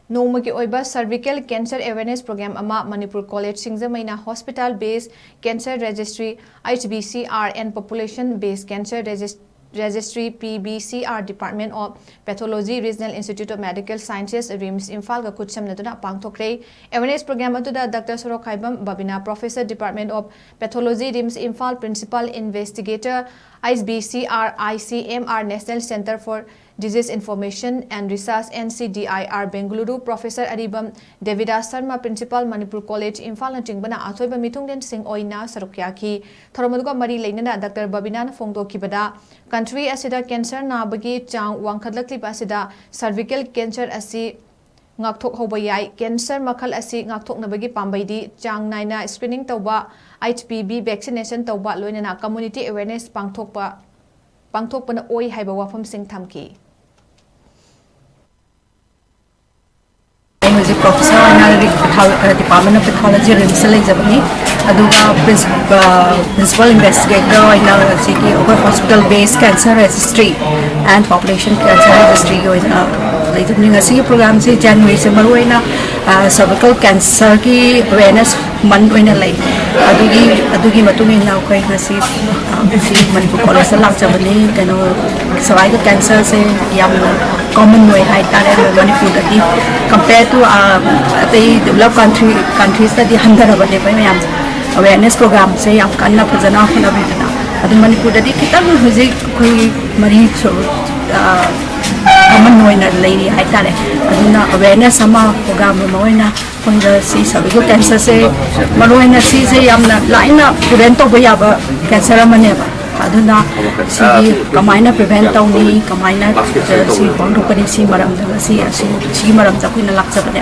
Nongmagi Oiba Cervical Cancer Awareness Program ama Manipur College Singjamei Hospital Based Cancer Registry HBCR and Population Based Cancer Registry PBCR Department of Pathology Regional Institute of Medical Sciences RIMS IMPHAL ka KHUTSAMNADUNA PANGTHOKKHRE Awareness Program aduda Dr. Sorokhaibam Babina Professor Department of Pathology RIMS IMPHAL Principal Investigator HBCR ICMR National Center for Disease Information and Research NCDIR Bengaluru Professor Aribam Devidas Sharma Principal Manipur College IMPHAL na chingbana athoiba mitungden sing oina sarukyaki thoromaduga mari leinana Dr. Babina fongdokibada country asida cancer nabagi chang wangkhatlakliba asida cervical cancer asi ngakthok hoba yai cancer makhal asi ngakthok nabagi pambaidi chang naina screening tawba HPV vaccination tawba loinana community awareness pangthokpana oi haiba wafam sing thamki Professor in Department of Pathology RIMS Examini aduga principal investigator in our hospital based cancer registry and population cancer registry in program se January se maruina cervical cancer ki awareness month oina lai adugi matungin na koi ngasi Manipur College la jabani kano cervical cancer se yam common way hai tare Manipur dati compared to the developed countries that the hundred of the awareness program say yam kanna phajana khana bidana adu Manipur dati kitang hujik koi mari so common way na lady hai tare aduna awareness sama program mo na koi da si cervical cancer se maroina si se yamna laina prevent to baya ba cancer mane ba aduna si kamaina prevent tawni kamaina si bondopani si maram da si maram ta kuina laksa bane